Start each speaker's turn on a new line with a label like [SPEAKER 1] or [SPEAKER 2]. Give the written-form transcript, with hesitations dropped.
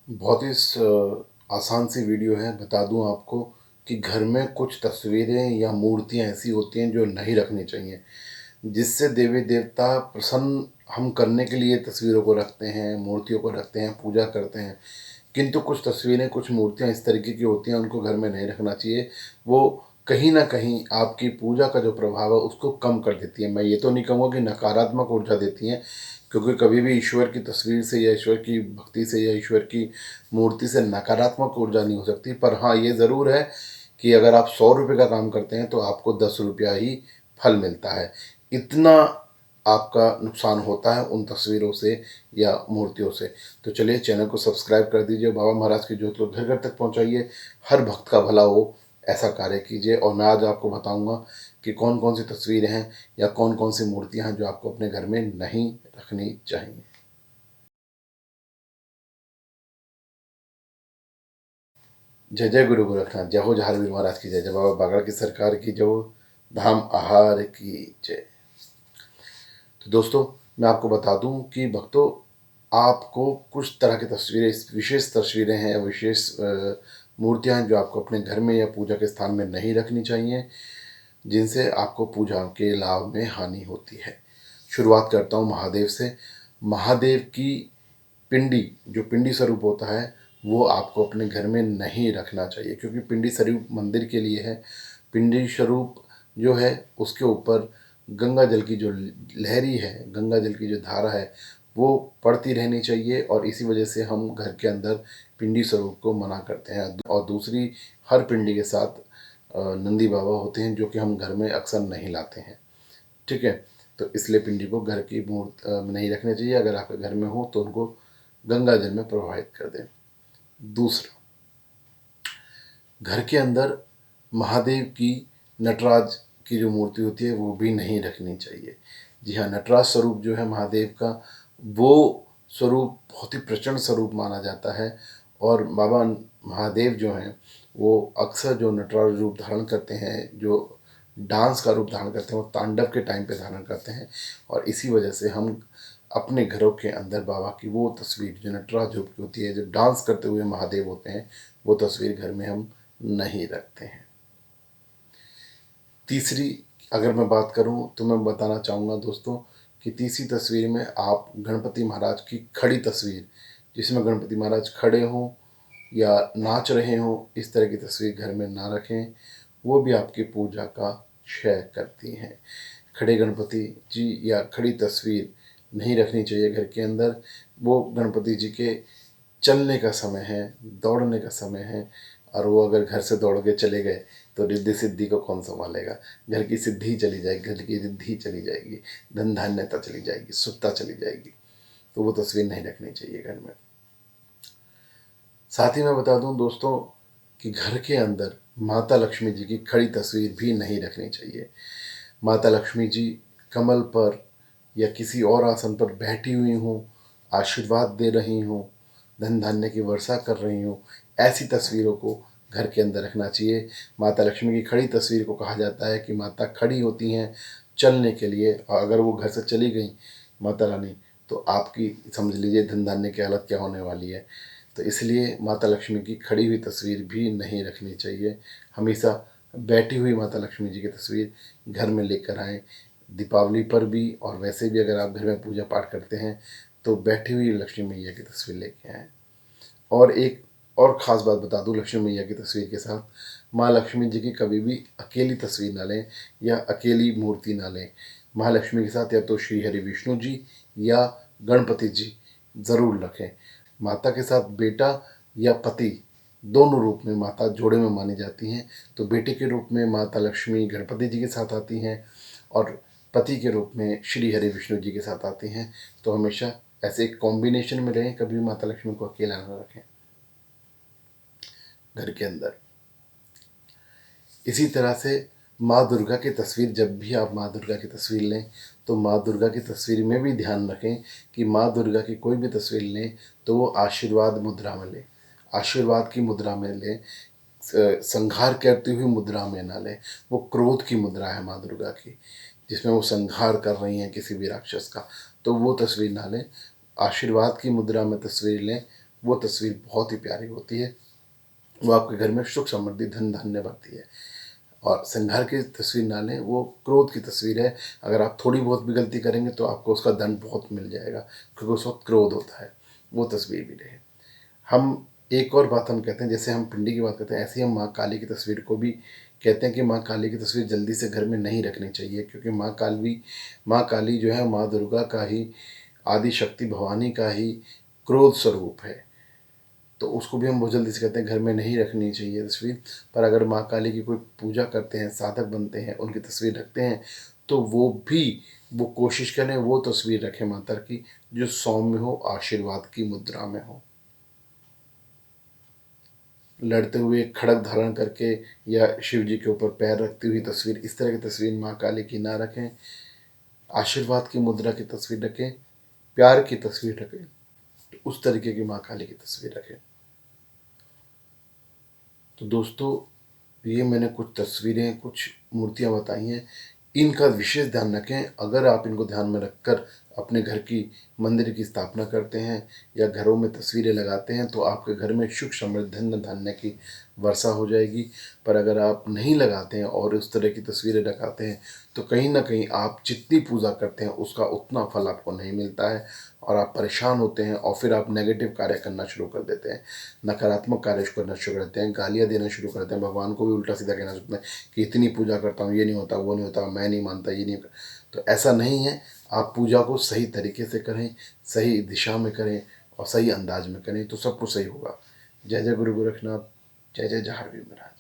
[SPEAKER 1] बहुत ही आसान सी वीडियो है। बता दूं आपको कि घर में कुछ तस्वीरें या मूर्तियां ऐसी होती हैं जो नहीं रखनी चाहिए, जिससे देवी देवता प्रसन्न हम करने के लिए तस्वीरों को रखते हैं, मूर्तियों को रखते हैं, पूजा करते हैं। किंतु कुछ तस्वीरें, कुछ मूर्तियां इस तरीके की होती हैं, उनको घर में नहीं रखना चाहिए। वो कहीं ना कहीं आपकी पूजा का जो प्रभाव है उसको कम कर देती है। मैं ये तो नहीं कहूँगा कि नकारात्मक ऊर्जा देती हैं, क्योंकि कभी भी ईश्वर की तस्वीर से या ईश्वर की भक्ति से या ईश्वर की मूर्ति से नकारात्मक ऊर्जा नहीं हो सकती। पर हाँ, ये ज़रूर है कि अगर आप 100 रुपये का काम करते हैं तो आपको 10 रुपया ही फल मिलता है। इतना आपका नुकसान होता है उन तस्वीरों से या मूर्तियों से। तो चलिए, चैनल को सब्सक्राइब कर दीजिए, बाबा महाराज की ज्योत को घर घर तक पहुंचाइए, हर भक्त का भला हो ऐसा कार्य कीजिए। और मैं आज आपको बताऊंगा कि कौन कौन सी तस्वीरें हैं या कौन कौन सी मूर्तियां हैं जो आपको अपने घर में नहीं रखनी चाहिए। जय जय गुरु गोरखनाथ, जय हो झारवीर महाराज की जय, जय बाबा बागड़ की सरकार की जय हो, धाम आहार की जय। तो दोस्तों, मैं आपको बता दूं कि भक्तों, आपको कुछ तरह की तस्वीरें, विशेष तस्वीरें हैं, विशेष मूर्तियां हैं जो आपको अपने घर में या पूजा के स्थान में नहीं रखनी चाहिए, जिनसे आपको पूजा के लाभ में हानि होती है। शुरुआत करता हूँ महादेव से। महादेव की पिंडी, जो पिंडी स्वरूप होता है, वो आपको अपने घर में नहीं रखना चाहिए, क्योंकि पिंडी स्वरूप मंदिर के लिए है। पिंडी स्वरूप जो है उसके ऊपर गंगा जल की जो लहरी है, गंगा जल की जो धारा है, वो पड़ती रहनी चाहिए। और इसी वजह से हम घर के अंदर पिंडी स्वरूप को मना करते हैं। और दूसरी, हर पिंडी के साथ नंदी बाबा होते हैं, जो कि हम घर में अक्सर नहीं लाते हैं। ठीक है। तो इसलिए पिंडी को घर की मूर्त में नहीं रखना चाहिए। अगर आपके घर में हो तो उनको गंगा जल में प्रवाहित कर दें। दूसरा, घर के अंदर महादेव की, नटराज की जो मूर्ति होती है वो भी नहीं रखनी चाहिए। जी हाँ, नटराज स्वरूप जो है महादेव का, वो स्वरूप बहुत ही प्रचंड स्वरूप माना जाता है। और बाबा महादेव जो हैं, वो अक्सर जो नटराज रूप धारण करते हैं, जो डांस का रूप धारण करते हैं, वो तांडव के टाइम पे धारण करते हैं। और इसी वजह से हम अपने घरों के अंदर बाबा की वो तस्वीर जो नटराज रूप की होती है, जो डांस करते हुए महादेव होते हैं, वो तस्वीर घर में हम नहीं रखते हैं। तीसरी, अगर मैं बात करूं तो मैं बताना चाहूँगा दोस्तों कि तीसरी तस्वीर में आप गणपति महाराज की खड़ी तस्वीर, जिसमें गणपति महाराज खड़े हों या नाच रहे हों, इस तरह की तस्वीर घर में ना रखें। वो भी आपकी पूजा का क्षय करती हैं। खड़े गणपति जी या खड़ी तस्वीर नहीं रखनी चाहिए घर के अंदर। वो गणपति जी के चलने का समय है, दौड़ने का समय है। और वो अगर घर से दौड़ के चले गए तो रिद्धि सिद्धि को कौन संभालेगा। घर की सिद्धि चली जाएगी, घर की रिद्धि चली जाएगी, धन धान्यता चली जाएगी, सुखता चली जाएगी। तो वो तस्वीर नहीं रखनी चाहिए घर में। साथ ही मैं बता दूं दोस्तों कि घर के अंदर माता लक्ष्मी जी की खड़ी तस्वीर भी नहीं रखनी चाहिए। माता लक्ष्मी जी कमल पर या किसी और आसन पर बैठी हुई हों, आशीर्वाद दे रही हों, धन धान्य की वर्षा कर रही हों, ऐसी तस्वीरों को घर के अंदर रखना चाहिए। माता लक्ष्मी की खड़ी तस्वीर को कहा जाता है कि माता खड़ी होती हैं चलने के लिए, और अगर वो घर से चली गई माता रानी, तो आपकी समझ लीजिए धन धान्य की हालत क्या होने वाली है। तो इसलिए माता लक्ष्मी की खड़ी हुई तस्वीर भी नहीं रखनी चाहिए। हमेशा बैठी हुई माता लक्ष्मी जी की तस्वीर घर में लेकर आएँ। दीपावली पर भी और वैसे भी अगर आप घर में पूजा पाठ करते हैं तो बैठी हुई लक्ष्मी मैया की तस्वीर लेके आएँ। और एक और ख़ास बात बता दूँ लक्ष्मी मैया की तस्वीर के साथ, माँ लक्ष्मी जी की कभी भी अकेली तस्वीर ना लें या अकेली मूर्ति ना लें। महालक्ष्मी के साथ या तो श्री हरि विष्णु जी या गणपति जी ज़रूर रखें। माता के साथ बेटा या पति, दोनों रूप में माता जोड़े में मानी जाती हैं। तो बेटे के रूप में माता लक्ष्मी गणपति जी के साथ आती हैं, और पति के रूप में श्री हरि विष्णु जी के साथ आती हैं। तो हमेशा ऐसे एक कॉम्बिनेशन में रहें, कभी माता लक्ष्मी को अकेला ना रखें घर के अंदर। इसी तरह से माँ दुर्गा की तस्वीर, जब भी आप माँ दुर्गा की तस्वीर लें तो माँ दुर्गा की तस्वीर में भी ध्यान रखें कि माँ दुर्गा की कोई भी तस्वीर लें तो वो आशीर्वाद मुद्रा में लें, आशीर्वाद की मुद्रा में लें। संहार करती हुई मुद्रा में ना लें। वो क्रोध की मुद्रा है माँ दुर्गा की, जिसमें वो संहार कर रही हैं किसी भी राक्षस का, तो वो तस्वीर ना लें। आशीर्वाद की मुद्रा में तस्वीर लें, वो तस्वीर बहुत ही प्यारी होती है। वो आपके घर में सुख समृद्धि धन धान्य भरती है। और श्रृंगार की तस्वीर ना लें, वो क्रोध की तस्वीर है। अगर आप थोड़ी बहुत भी गलती करेंगे तो आपको उसका दंड बहुत मिल जाएगा, क्योंकि उस वक्त क्रोध होता है। वो तस्वीर भी रहे। हम एक और बात हम कहते हैं, जैसे हम पिंडी की बात करते हैं, ऐसे ही हम माँ काली की तस्वीर को भी कहते हैं कि माँ काली की तस्वीर जल्दी से घर में नहीं रखनी चाहिए, क्योंकि माँ काली जो है माँ दुर्गा का ही, आदि शक्ति भवानी का ही क्रोध स्वरूप है। तो उसको भी हम बहुत जल्दी से कहते हैं घर में नहीं रखनी चाहिए तस्वीर। पर अगर माँ काली की कोई पूजा करते हैं, साधक बनते हैं, उनकी तस्वीर रखते हैं, तो वो कोशिश करें वो तस्वीर रखें माता की जो सौम्य हो, आशीर्वाद की मुद्रा में हो। लड़ते हुए खड़ग धारण करके या शिव जी के ऊपर पैर रखती हुई तस्वीर, इस तरह की तस्वीर माँ काली की ना रखें। आशीर्वाद की मुद्रा की तस्वीर रखें, प्यार की तस्वीर रखें, तो उस तरीके की माँ काली की तस्वीर रखें। तो दोस्तों, ये मैंने कुछ तस्वीरें, कुछ मूर्तियाँ बताई हैं। इनका विशेष ध्यान रखें। अगर आप इनको ध्यान में रखकर अपने घर की मंदिर की स्थापना करते हैं या घरों में तस्वीरें लगाते हैं, तो आपके घर में सुख समृद्धि धन धान्य की वर्षा हो जाएगी। पर अगर आप नहीं लगाते हैं और उस तरह की तस्वीरें लगाते हैं, तो कहीं ना कहीं आप जितनी पूजा करते हैं उसका उतना फल आपको नहीं मिलता है, और आप परेशान होते हैं, और फिर आप नेगेटिव कार्य करना शुरू कर देते हैं, नकारात्मक कार्य करना शुरू कर देते हैं, गालियाँ देना शुरू कर देते हैं, भगवान को भी उल्टा सीधा कहना शुरू करते हैं कि इतनी पूजा करता हूँ, ये नहीं होता, वो नहीं होता, मैं नहीं मानता, ये नहीं कर। तो ऐसा नहीं है। आप पूजा को सही तरीके से करें, सही दिशा में करें और सही अंदाज में करें, तो सब कुछ सही होगा। जय जय गुरु गोरखनाथ। जय जय जहावीर महाराज।